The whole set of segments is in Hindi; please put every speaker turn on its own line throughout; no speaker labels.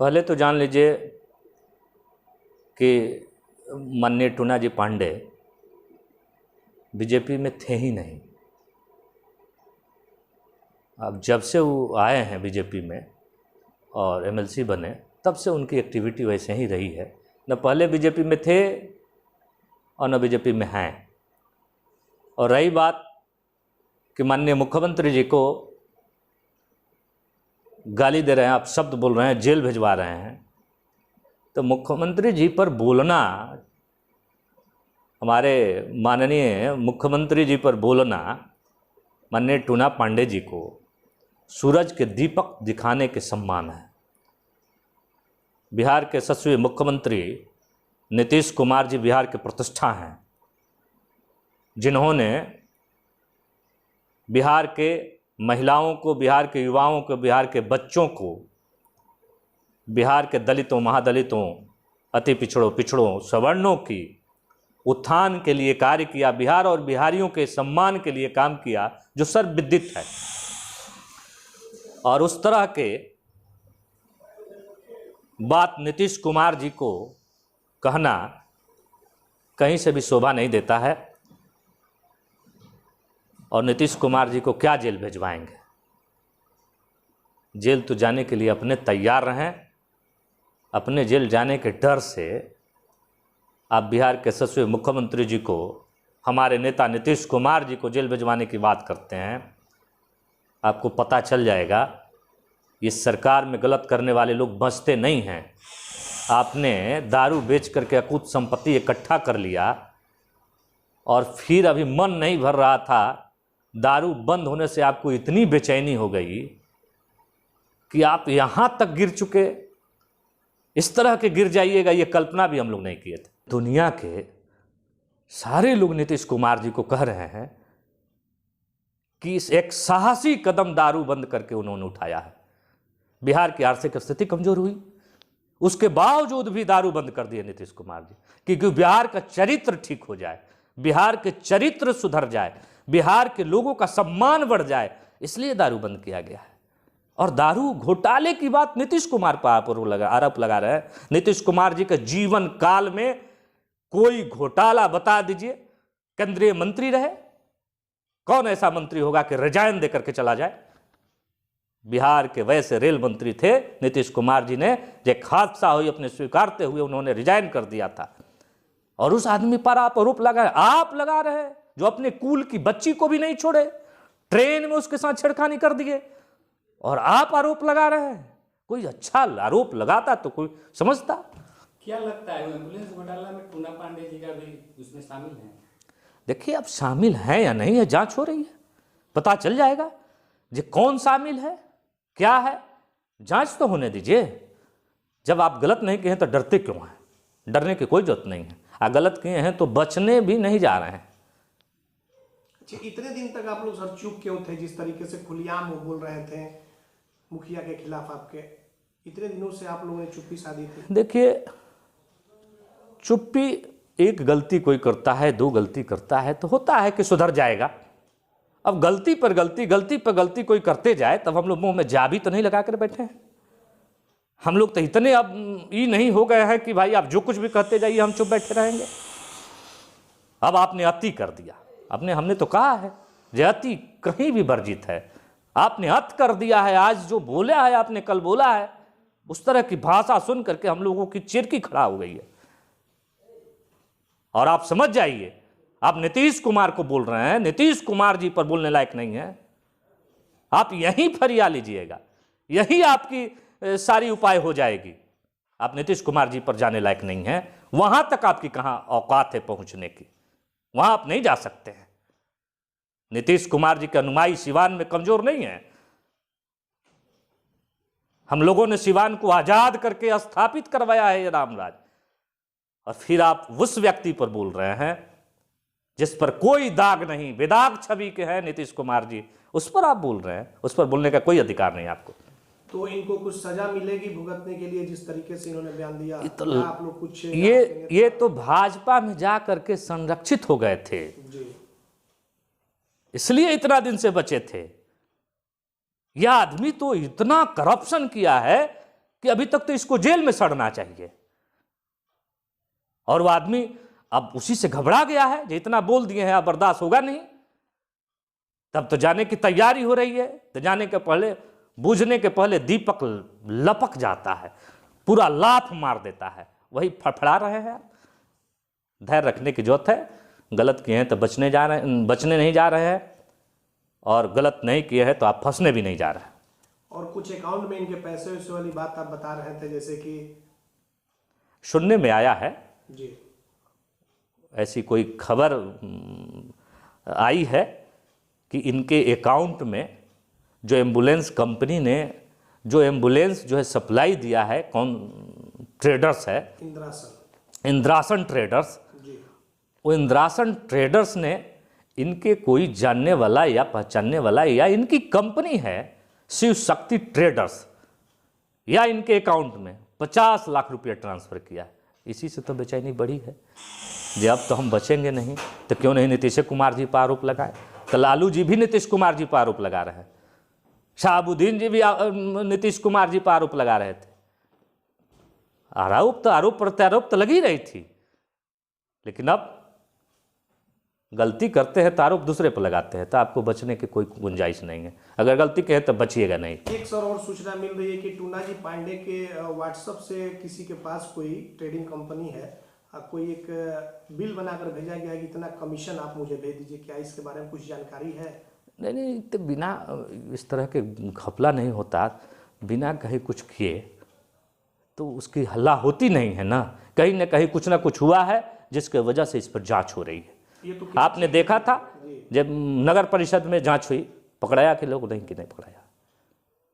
पहले तो जान लीजिए कि माननीय टूना जी पांडे बीजेपी में थे ही नहीं। अब जब से वो आए हैं बीजेपी में और एमएलसी बने तब से उनकी एक्टिविटी वैसे ही रही है। न पहले बीजेपी में थे और न बीजेपी में हैं। और रही बात कि माननीय मुख्यमंत्री जी को गाली दे रहे हैं, आप शब्द बोल रहे हैं, जेल भिजवा रहे हैं, तो मुख्यमंत्री जी पर बोलना, हमारे माननीय मुख्यमंत्री जी पर बोलना माननीय टूना पांडे जी को सूरज के दीपक दिखाने के सम्मान है। बिहार के यशस्वी मुख्यमंत्री नीतीश कुमार जी बिहार के प्रतिष्ठा हैं, जिन्होंने बिहार के महिलाओं को, बिहार के युवाओं को, बिहार के बच्चों को, बिहार के दलितों, महादलितों, अति पिछड़ों, सवर्णों की उत्थान के लिए कार्य किया, बिहार और बिहारियों के सम्मान के लिए काम किया, जो सर्वविदित है। और उस तरह के बात नीतीश कुमार जी को कहना कहीं से भी शोभा नहीं देता है। और नीतीश कुमार जी को क्या जेल भिजवाएंगे? जेल तो जाने के लिए अपने तैयार रहें। अपने जेल जाने के डर से आप बिहार के यशस्वी मुख्यमंत्री जी को, हमारे नेता नीतीश कुमार जी को जेल भिजवाने की बात करते हैं। आपको पता चल जाएगा इस सरकार में गलत करने वाले लोग बचते नहीं हैं। आपने दारू बेच करके अकूत संपत्ति इकट्ठा कर लिया और फिर अभी मन नहीं भर रहा था। दारू बंद होने से आपको इतनी बेचैनी हो गई कि आप यहाँ तक गिर चुके। इस तरह के गिर जाइएगा ये कल्पना भी हम लोग नहीं किए थे। दुनिया के सारे लोग नीतीश कुमार जी को कह रहे हैं कि इस एक साहसी कदम दारू बंद करके उन्होंने उठाया है। बिहार की आर्थिक स्थिति कमजोर हुई, उसके बावजूद भी दारू बंद कर दिए नीतीश कुमार जी, क्योंकि बिहार का चरित्र ठीक हो जाए, बिहार के चरित्र सुधर जाए, बिहार के लोगों का सम्मान बढ़ जाए, इसलिए दारू बंद किया गया है। और दारू घोटाले की बात नीतीश कुमार पर आरोप लगा रहे हैं। नीतीश कुमार जी के जीवन काल में कोई घोटाला बता दीजिए। केंद्रीय मंत्री रहे, कौन ऐसा मंत्री होगा कि रिजाइन देकर के चला जाए? बिहार के वैसे रेल मंत्री थे नीतीश कुमार जी ने, एक हादसा हुई अपने स्वीकारते हुए उन्होंने रिजाइन कर दिया था। और उस आदमी पर आप आरोप आप लगा रहे हैं, जो अपने कुल की बच्ची को भी नहीं छोड़े, ट्रेन में उसके साथ छेड़खानी कर दिए, और आप आरोप लगा रहे हैं। कोई अच्छा आरोप लगाता तो कोई समझता।
क्या लगता है एम्बुलेंस घोटाला में टूना पांडे जी का भी उसमें शामिल है?
देखिए, अब शामिल है या नहीं है, जांच हो रही है, पता चल जाएगा जी कौन शामिल है, क्या है। जांच तो होने दीजिए। जब आप गलत नहीं किए हैं तो डरते क्यों हैं? डरने की कोई जरूरत नहीं है। गलत किए हैं तो बचने भी नहीं जा रहे हैं।
इतने दिन तक आप लोग सर चुप क्यों थे? जिस तरीके से खुलेआम वो बोल रहे थे मुखिया के खिलाफ, आपके इतने दिनों से आप लोगों ने चुप्पी साधी थी।
देखिए, चुप्पी, एक गलती कोई करता है, दो गलती करता है तो होता है कि सुधर जाएगा। अब गलती पर गलती कोई करते जाए तब हम लोग मुंह में जाबी तो नहीं लगा कर बैठे हैं। हम लोग तो इतने अब ये नहीं हो गए हैं कि भाई आप जो कुछ भी कहते जाइए हम चुप बैठे रहेंगे। अब आपने अति कर दिया। हमने तो कहा है जे अति कहीं भी वर्जित है। आपने अति कर दिया है। आज जो बोला है आपने, कल बोला है, उस तरह की भाषा सुन करके हम लोगों की चिरकी खड़ा हो गई है। और आप समझ जाइए, आप नीतीश कुमार को बोल रहे हैं, नीतीश कुमार जी पर बोलने लायक नहीं है। आप यहीं फरिया लीजिएगा, यही आपकी सारी उपाय हो जाएगी। आप नीतीश कुमार जी पर जाने लायक नहीं है। वहां तक आपकी कहां औकात है पहुंचने की, वहां आप नहीं जा सकते हैं। नीतीश कुमार जी के अनुयायी सिवान में कमजोर नहीं है। हम लोगों ने सिवान को आजाद करके स्थापित करवाया है ये रामराज। और फिर आप उस व्यक्ति पर बोल रहे हैं जिस पर कोई दाग नहीं, बेदाग छवि के हैं नीतीश कुमार जी, उस पर आप बोल रहे हैं। उस पर बोलने का कोई अधिकार नहीं आपको।
तो इनको कुछ सजा मिलेगी भुगतने के लिए जिस तरीके से इन्होंने बयान दिया?
तो
आप लोग कुछ
ये तो भाजपा में जा करके संरक्षित हो गए थे
जी,
इसलिए इतना दिन से बचे थे। यह आदमी तो इतना करप्शन किया है कि अभी तक तो इसको जेल में सड़ना चाहिए। और वो आदमी अब उसी से घबरा गया है, जो इतना बोल दिए हैं अब बर्दाश्त होगा नहीं, तब तो जाने की तैयारी हो रही है। तो जाने के पहले, बूझने के पहले दीपक लपक जाता है, पूरा लाफ मार देता है। वही फड़फड़ा रहे हैं। धैर्य रखने की जरूरत है। गलत किए हैं तो बचने नहीं जा रहे हैं, और गलत नहीं किए हैं तो आप फंसने भी नहीं जा रहे हैं।
और कुछ अकाउंट में इनके पैसे वैसे वाली बात आप बता रहे थे, जैसे कि
सुनने में आया है,
जी
ऐसी कोई खबर आई है कि इनके अकाउंट में जो एम्बुलेंस कंपनी ने जो एम्बुलेंस जो है सप्लाई दिया है, कौन ट्रेडर्स है, इंद्रासन ट्रेडर्स,
जी
वो इंद्रासन ट्रेडर्स ने इनके कोई जानने वाला या पहचानने वाला या इनकी कंपनी है शिव शक्ति ट्रेडर्स, या इनके अकाउंट में 50 लाख रुपया ट्रांसफ़र किया है। इसी से तो बेचैनी बढ़ी है। जब अब तो हम बचेंगे नहीं तो क्यों नहीं नीतीश कुमार जी पर आरोप लगाए। तो लालू जी भी नीतीश कुमार जी पर आरोप लगा रहे हैं, शहाबुद्दीन जी भी नीतीश कुमार जी पर आरोप लगा रहे थे। आरोप प्रत्यारोप तो लगी रही थी, लेकिन अब गलती करते हैं तो आरोप दूसरे पर लगाते हैं, तो आपको बचने की कोई गुंजाइश नहीं है। अगर गलती कहे तो बचिएगा नहीं।
एक सर और सूचना मिल रही है कि टूना जी पांडे के व्हाट्सएप से किसी के पास कोई ट्रेडिंग कंपनी है, कोई एक बिल बनाकर भेजा गया है कि इतना कमीशन आप मुझे भेज दीजिए। क्या इसके बारे में कुछ जानकारी है?
नहीं, तो बिना इस तरह के घपला नहीं होता। बिना कहीं कुछ किए तो उसकी हल्ला होती नहीं है ना। कहीं ना कहीं कुछ ना कुछ हुआ है जिसके वजह से इस पर जांच हो रही है।
ये तो
आपने देखा था जब नगर परिषद में जांच हुई, पकड़ाया कि लोग नहीं, कि नहीं पकड़ाया?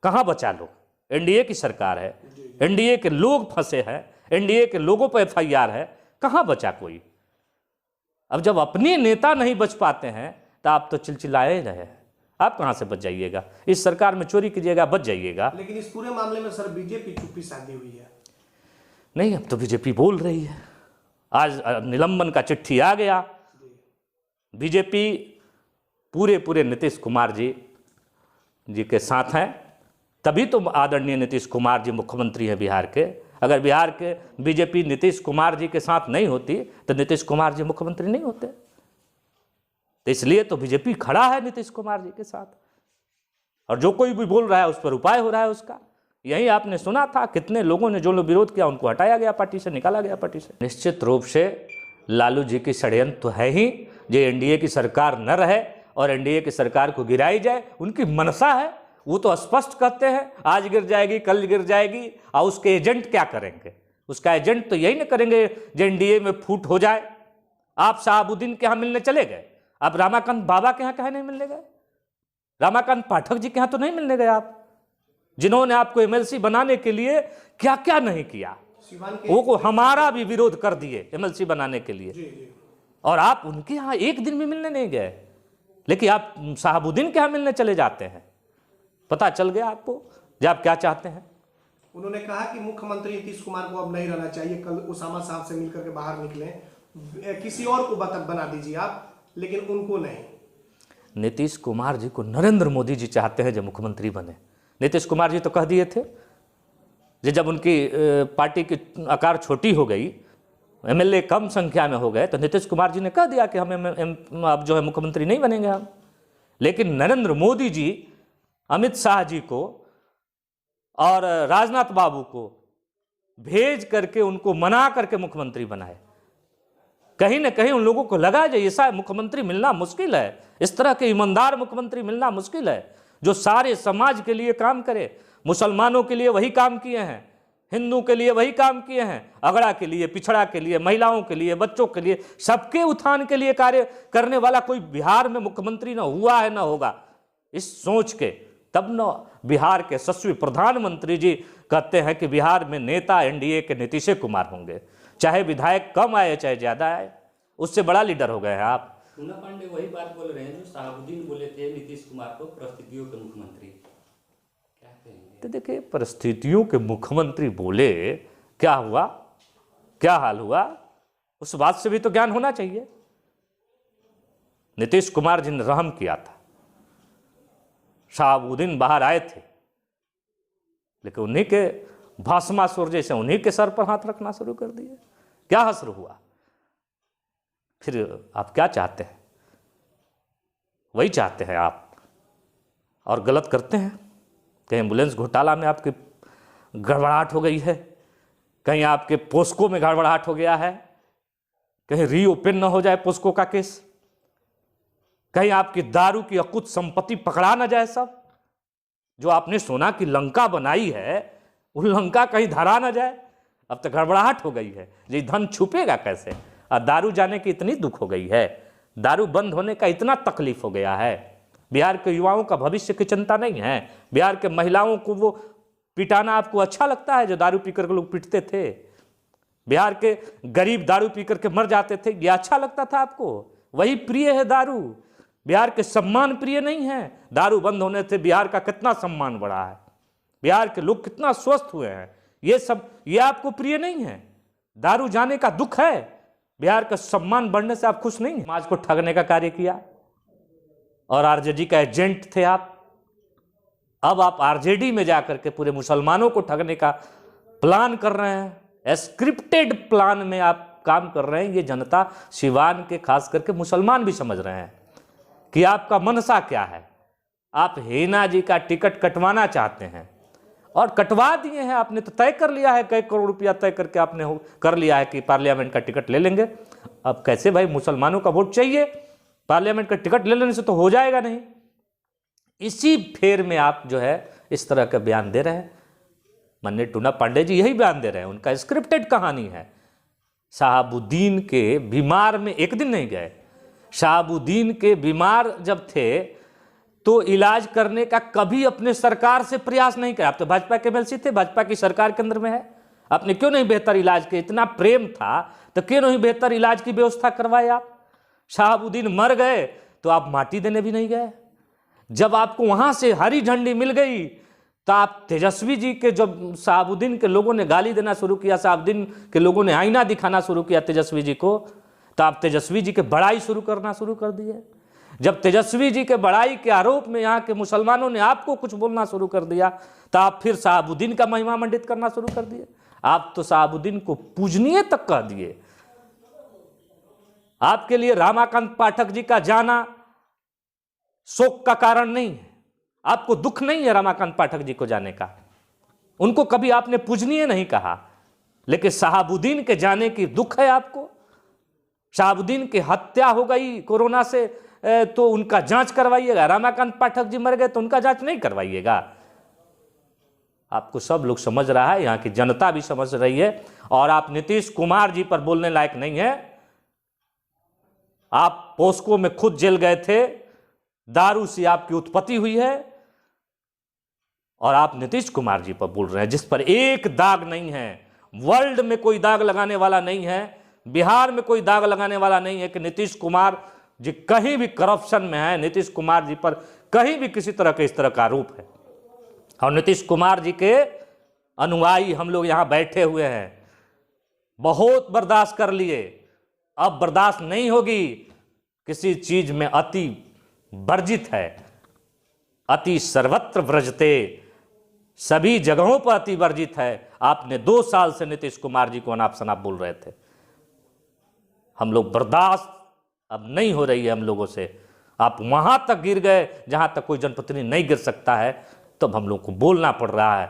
कहाँ बचा लोग? एनडीए की सरकार है, एनडीए के लोग फंसे हैं, एनडीए के लोगों पर एफआईआर है, कहाँ बचा कोई? अब जब अपने नेता नहीं बच पाते हैं तो आप तो चिलचिलाए ही रहे हैं। आप कहाँ से बच जाइएगा? इस सरकार में चोरी कीजिएगा, बच जाइएगा।
लेकिन इस पूरे मामले में सर बीजेपी चुप्पी साधी हुई है।
नहीं, अब तो बीजेपी बोल रही है। आज निलंबन का चिट्ठी आ गया। बीजेपी पूरे नीतीश कुमार जी के साथ हैं, तभी तो आदरणीय नीतीश कुमार जी मुख्यमंत्री हैं बिहार के। अगर बिहार के बीजेपी नीतीश कुमार जी के साथ नहीं होती तो नीतीश कुमार जी मुख्यमंत्री नहीं होते। तो इसलिए तो बीजेपी खड़ा है नीतीश कुमार जी के साथ, और जो कोई भी बोल रहा है उस पर उपाय हो रहा है उसका। यही आपने सुना था, कितने लोगों ने जो लोग विरोध किया उनको हटाया गया पार्टी से, निकाला गया पार्टी से। निश्चित रूप से लालू जी की षड्यंत्र तो है ही, जो एनडीए की सरकार न रहे और एनडीए की सरकार को गिराई जाए, उनकी मनसा है। वो तो स्पष्ट कहते हैं आज गिर जाएगी, कल गिर जाएगी। और उसके एजेंट क्या करेंगे? उसका एजेंट तो यही न करेंगे जो एनडीए में फूट हो जाए। आप शहाबुद्दीन के यहाँ मिलने चले गए, आप रामाकांत बाबा के यहाँ कहे नहीं मिलने गए? रामाकांत पाठक जी के यहाँ तो नहीं मिलने गए आप, जिन्होंने आपको एमएलसी बनाने के लिए क्या क्या नहीं किया। वो को हमारा भी विरोध कर दिए एमएलसी बनाने के लिए, और आप उनके यहाँ एक दिन भी मिलने नहीं गए। लेकिन आप शहाबुद्दीन के यहाँ मिलने चले जाते हैं। पता चल गया आपको जब आप क्या चाहते हैं।
उन्होंने कहा कि मुख्यमंत्री नीतीश कुमार को अब नहीं रहना चाहिए, कल उसामा साहब से मिलकर के बाहर निकले, किसी और को बना दीजिए आप, लेकिन उनको नहीं।
नीतीश कुमार जी को नरेंद्र मोदी जी चाहते हैं जो मुख्यमंत्री बने। नीतीश कुमार जी तो कह दिए थे जब उनकी पार्टी की आकार छोटी हो गई, एमएलए कम संख्या में हो गए, तो नीतीश कुमार जी ने कह दिया कि हम अब जो है मुख्यमंत्री नहीं बनेंगे हम। लेकिन नरेंद्र मोदी जी अमित शाह जी को और राजनाथ बाबू को भेज करके उनको मना करके मुख्यमंत्री बनाए। कहीं ना कहीं उन लोगों को लगा जो ऐसा मुख्यमंत्री मिलना मुश्किल है, इस तरह के ईमानदार मुख्यमंत्री मिलना मुश्किल है, जो सारे समाज के लिए काम करे। मुसलमानों के लिए वही काम किए हैं, हिंदू के लिए वही काम किए हैं, अगड़ा के लिए, पिछड़ा के लिए, महिलाओं के लिए, बच्चों के लिए, सबके उत्थान के लिए कार्य करने वाला कोई बिहार में मुख्यमंत्री ना हुआ है ना होगा। इस सोच के तब न बिहार के यशस्वी प्रधानमंत्री जी कहते हैं कि बिहार में नेता एनडीए के नीतीश कुमार होंगे, चाहे विधायक कम आए चाहे ज्यादा आए, उससे बड़ा लीडर हो गए हैं आप।
टूना पांडे वही बात बोल रहे हैं जो शहाबुद्दीन बोले थे नीतीश कुमार को परिस्थितियों के मुख्यमंत्री। क्या कहेंगे?
तो देखिए, परिस्थितियों के मुख्यमंत्री बोले, क्या हुआ, क्या हाल हुआ, उस बात से भी तो ज्ञान होना चाहिए। नीतीश कुमार जी ने रहम किया था, शहाबुद्दीन बाहर आए थे, लेकिन उन्हीं के भस्मासुर जैसे उन्हीं के सर पर हाथ रखना शुरू कर दिए। क्या हश्र हुआ? फिर आप क्या चाहते हैं? वही चाहते हैं आप, और गलत करते हैं। कहीं एम्बुलेंस घोटाला में आपकी गड़बड़ाहट हो गई है, कहीं आपके पोस्को में गड़बड़ाहट हो गया है, कहीं रीओपन न हो जाए पोस्को का केस, कहीं आपकी दारू की अकुत संपत्ति पकड़ा न जाए। सब जो आपने सोना की लंका बनाई है वो लंका कहीं धरा न जाए। अब तो गड़बड़ाहट हो गई है, ये धन छुपेगा कैसे? और दारू जाने की इतनी दुख हो गई है, दारू बंद होने का इतना तकलीफ हो गया है। बिहार के युवाओं का भविष्य की चिंता नहीं है। बिहार के महिलाओं को वो पिटाना आपको अच्छा लगता है जो दारू पीकर के लोग पीटते थे? बिहार के गरीब दारू पीकर के मर जाते थे, ये अच्छा लगता था आपको? वही प्रिय है दारू। बिहार के सम्मान प्रिय नहीं है। दारू बंद होने से बिहार का कितना सम्मान बढ़ा है, बिहार के लोग कितना स्वस्थ हुए हैं, ये आपको प्रिय नहीं है। दारू जाने का दुख है, बिहार का सम्मान बढ़ने से आप खुश नहीं हैं। समाज को ठगने का कार्य किया और आरजेडी का एजेंट थे आप। अब आप आरजेडी में जाकर के पूरे मुसलमानों को ठगने का प्लान कर रहे हैं। स्क्रिप्टेड प्लान में आप काम कर रहे हैं। ये जनता, सिवान के खास करके मुसलमान भी समझ रहे हैं कि आपका मनसा क्या है। आप हिना जी का टिकट कटवाना चाहते हैं और कटवा दिए हैं। आपने तो तय कर लिया है, कई करोड़ रुपया तय करके आपने कर लिया है कि पार्लियामेंट का टिकट ले लेंगे। अब कैसे भाई, मुसलमानों का वोट चाहिए, पार्लियामेंट का टिकट ले लेने से तो हो जाएगा नहीं। इसी फेर में आप जो है इस तरह का बयान दे रहे हैं। माननीय टूना पांडे जी यही बयान दे रहे हैं, उनका स्क्रिप्टेड कहानी है। शहाबुद्दीन के बीमार में एक दिन नहीं गए। शहाबुद्दीन के बीमार जब थे तो इलाज करने का कभी अपने सरकार से प्रयास नहीं किया। आप तो भाजपा के एमएलसी थे, भाजपा की सरकार के अंदर में है, आपने क्यों नहीं बेहतर इलाज किया? इतना प्रेम था तो क्यों नहीं बेहतर इलाज की व्यवस्था करवाए आप? शहाबुद्दीन मर गए तो आप माटी देने भी नहीं गए। जब आपको वहां से हरी झंडी मिल गई तो आप तेजस्वी जी के, जब शहाबुद्दीन के लोगों ने गाली देना शुरू किया, शहाबुद्दीन के लोगों ने आईना दिखाना शुरू किया तेजस्वी जी को, तो आप तेजस्वी जी के बड़ाई करना शुरू कर दिए। जब तेजस्वी जी के बड़ाई के आरोप में यहाँ के मुसलमानों ने आपको कुछ बोलना शुरू कर दिया तो आप फिर शहाबुद्दीन का महिमा मंडित करना शुरू कर दिए। आप तो शहाबुद्दीन को पूजनीय तक कह दिए। आपके लिए रमाकांत पाठक जी का जाना शोक का कारण नहीं है। आपको दुख नहीं है रमाकांत पाठक जी को जाने का, उनको कभी आपने पूजनीय नहीं कहा, लेकिन शहाबुद्दीन के जाने की दुख है आपको। शहाबुद्दीन की हत्या हो गई कोरोना से तो उनका जांच करवाइएगा, रमाकांत पाठक जी मर गए तो उनका जांच नहीं करवाइएगा। आपको सब लोग समझ रहा है, यहाँ की जनता भी समझ रही है, और आप नीतीश कुमार जी पर बोलने लायक नहीं है। आप पोस्को में खुद जेल गए थे, दारू से आपकी उत्पत्ति हुई है, और आप नीतीश कुमार जी पर बोल रहे हैं जिस पर एक दाग नहीं है। वर्ल्ड में कोई दाग लगाने वाला नहीं है, बिहार में कोई दाग लगाने वाला नहीं है कि नीतीश कुमार जी कहीं भी करप्शन में है, नीतीश कुमार जी पर कहीं भी किसी तरह का इस तरह का आरोप है। और नीतीश कुमार जी के अनुयायी हम लोग यहाँ बैठे हुए हैं, बहुत बर्दाश्त कर लिए, अब बर्दाश्त नहीं होगी। किसी चीज में अति वर्जित है, अति सर्वत्र व्रजते, सभी जगहों पर अति वर्जित है। आपने 2 साल से नीतीश कुमार जी को अनाप शनाप बोल रहे थे। हम लोग बर्दाश्त अब नहीं हो रही है हम लोगों से। आप वहां तक गिर गए जहां तक कोई जनप्रतिनिधि नहीं गिर सकता है, तब हम लोग को बोलना पड़ रहा है।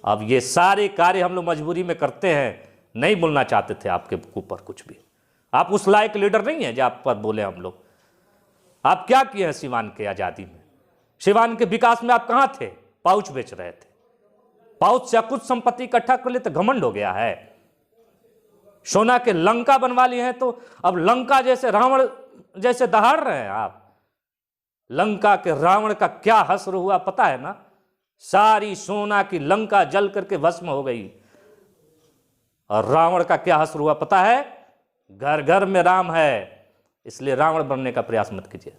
अब ये सारे कार्य हम लोग मजबूरी में करते हैं, नहीं बोलना चाहते थे आपके ऊपर कुछ भी। आप उस लायक लीडर नहीं है जो आप पर बोले हम लोग। आप क्या किए हैं सिवान के आज़ादी में? सिवान के विकास में आप कहाँ थे? पाउच बेच रहे थे, पाउच से कुछ संपत्ति इकट्ठा कर ले तो घमंड हो गया है। सोना के लंका बनवा लिए हैं तो अब लंका जैसे रावण जैसे दहाड़ रहे हैं आप। लंका के रावण का क्या हश्र हुआ पता है ना? सारी सोना की लंका जल करके भस्म हो गई। और रावण का क्या हश्र हुआ पता है? घर घर में राम है, इसलिए रावण बनने का प्रयास मत कीजिए।